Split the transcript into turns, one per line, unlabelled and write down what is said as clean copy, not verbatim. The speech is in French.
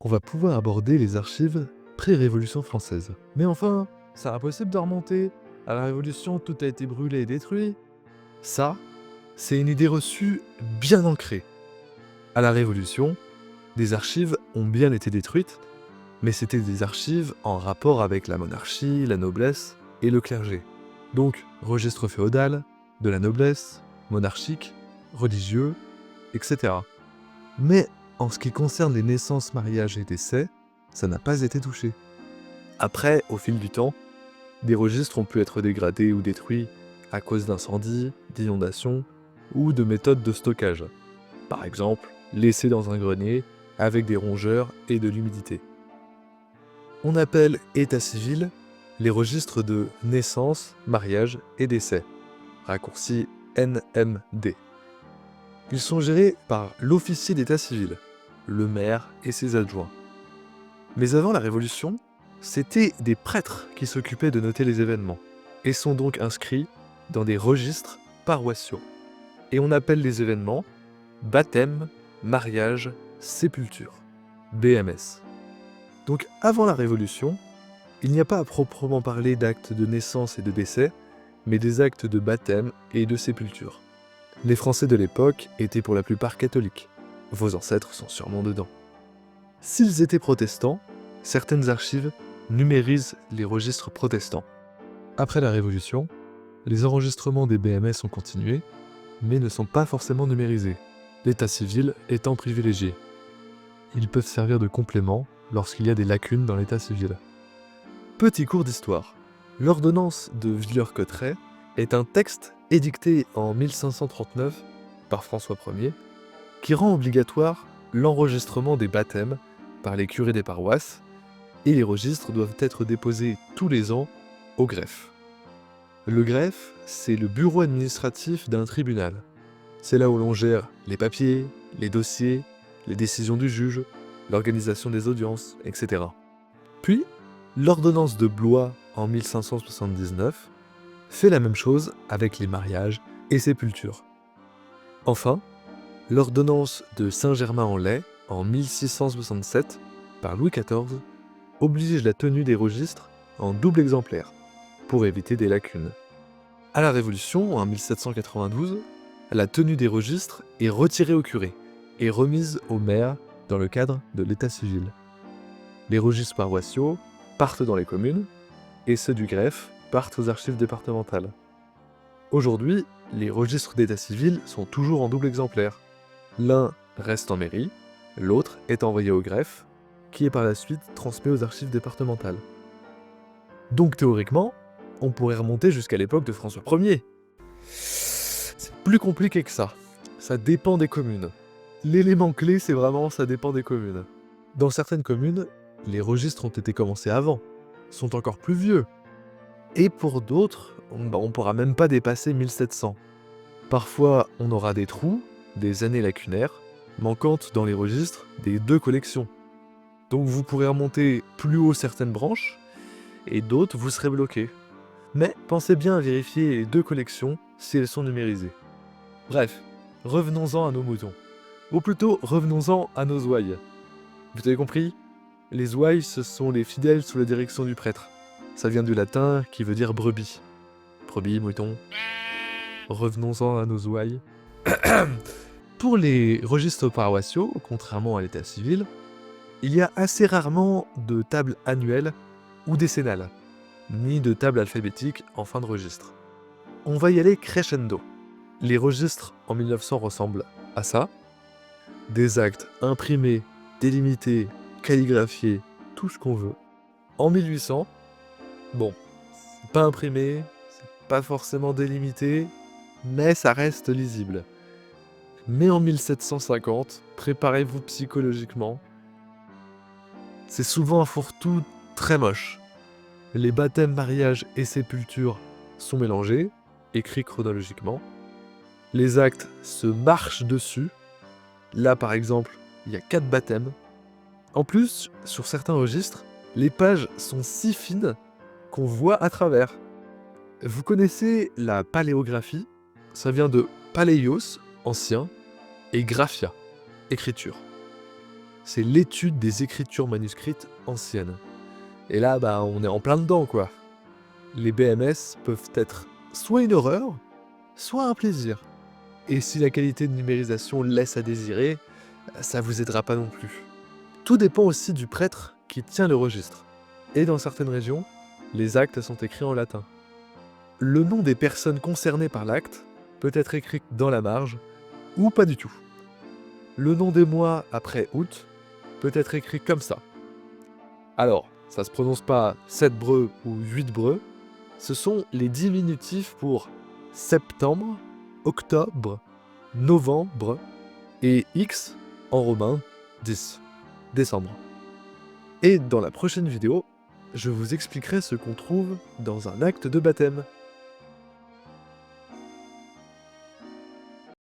on va pouvoir aborder les archives pré-Révolution française. Mais enfin, c'est impossible de remonter. À la Révolution, tout a été brûlé et détruit. Ça, c'est une idée reçue bien ancrée. À la Révolution, des archives ont bien été détruites, mais c'était des archives en rapport avec la monarchie, la noblesse et le clergé. Donc, registre féodal, de la noblesse, monarchique, religieux, etc. Mais en ce qui concerne les naissances, mariages et décès, ça n'a pas été touché. Après, au fil du temps, des registres ont pu être dégradés ou détruits à cause d'incendies, d'inondations ou de méthodes de stockage. Par exemple, laissés dans un grenier avec des rongeurs et de l'humidité. On appelle état civil les registres de naissance, mariage et décès, raccourci NMD. Ils sont gérés par l'officier d'état civil, le maire et ses adjoints. Mais avant la Révolution, c'était des prêtres qui s'occupaient de noter les événements, et sont donc inscrits dans des registres paroissiaux. Et on appelle les événements baptême, mariage, sépulture, BMS. Donc avant la Révolution, il n'y a pas à proprement parler d'actes de naissance et de décès, mais des actes de baptême et de sépulture. Les Français de l'époque étaient pour la plupart catholiques. Vos ancêtres sont sûrement dedans. S'ils étaient protestants, certaines archives numérisent les registres protestants. Après la Révolution, les enregistrements des BMS ont continué, mais ne sont pas forcément numérisés, l'état civil étant privilégié. Ils peuvent servir de complément lorsqu'il y a des lacunes dans l'état civil. Petit cours d'histoire. L'ordonnance de Villers-Cotterêts est un texte édicté en 1539 par François Ier qui rend obligatoire l'enregistrement des baptêmes par les curés des paroisses, et les registres doivent être déposés tous les ans au greffe. Le greffe, c'est le bureau administratif d'un tribunal. C'est là où l'on gère les papiers, les dossiers, les décisions du juge, l'organisation des audiences, etc. Puis, l'ordonnance de Blois en 1579 fait la même chose avec les mariages et sépultures. Enfin, l'ordonnance de Saint-Germain-en-Laye en 1667 par Louis XIV oblige la tenue des registres en double exemplaire pour éviter des lacunes. À la Révolution, en 1792, la tenue des registres est retirée au curé et remise au maire dans le cadre de l'état civil. Les registres paroissiaux partent dans les communes et ceux du greffe partent aux archives départementales. Aujourd'hui, les registres d'état civil sont toujours en double exemplaire. L'un reste en mairie, l'autre est envoyé au greffe, qui est par la suite transmis aux archives départementales. Donc théoriquement, on pourrait remonter jusqu'à l'époque de François Ier. C'est plus compliqué que ça. Ça dépend des communes. L'élément clé, c'est vraiment ça dépend des communes. Dans certaines communes, les registres ont été commencés avant, sont encore plus vieux. Et pour d'autres, on pourra même pas dépasser 1700. Parfois, on aura des trous, des années lacunaires, manquantes dans les registres des deux collections. Donc vous pourrez remonter plus haut certaines branches, et d'autres vous serez bloqués. Mais pensez bien à vérifier les deux collections si elles sont numérisées. Bref, revenons-en à nos moutons. Ou plutôt, revenons-en à nos ouailles. Vous avez compris? Les ouailles, ce sont les fidèles sous la direction du prêtre. Ça vient du latin qui veut dire brebis. Brebis, mouton. Revenons-en à nos ouailles. Pour les registres paroissiaux, contrairement à l'état civil, il y a assez rarement de table annuelle ou décennale, ni de table alphabétique en fin de registre. On va y aller crescendo. Les registres en 1900 ressemblent à ça. Des actes imprimés, délimités, calligraphiés, tout ce qu'on veut. En 1800, bon, c'est pas imprimé, c'est pas forcément délimité, mais ça reste lisible. Mais en 1750, préparez-vous psychologiquement, c'est souvent un fourre-tout très moche. Les baptêmes, mariages et sépultures sont mélangés, écrits chronologiquement. Les actes se marchent dessus. Là, par exemple, il y a 4 baptêmes. En plus, sur certains registres, les pages sont si fines qu'on voit à travers. Vous connaissez la paléographie? Ça vient de paléios, ancien, et graphia, écriture. c'est l'étude des écritures manuscrites anciennes. Et là, on est en plein dedans, quoi. Les BMS peuvent être soit une horreur, soit un plaisir. Et si la qualité de numérisation laisse à désirer, ça vous aidera pas non plus. Tout dépend aussi du prêtre qui tient le registre. Et dans certaines régions, les actes sont écrits en latin. Le nom des personnes concernées par l'acte peut être écrit dans la marge, ou pas du tout. Le nom des mois après août peut être écrit comme ça. Alors, ça se prononce pas 7 breu ou 8 breu, ce sont les diminutifs pour septembre, octobre, novembre et X en romain 10, décembre. Et dans la prochaine vidéo, je vous expliquerai ce qu'on trouve dans un acte de baptême.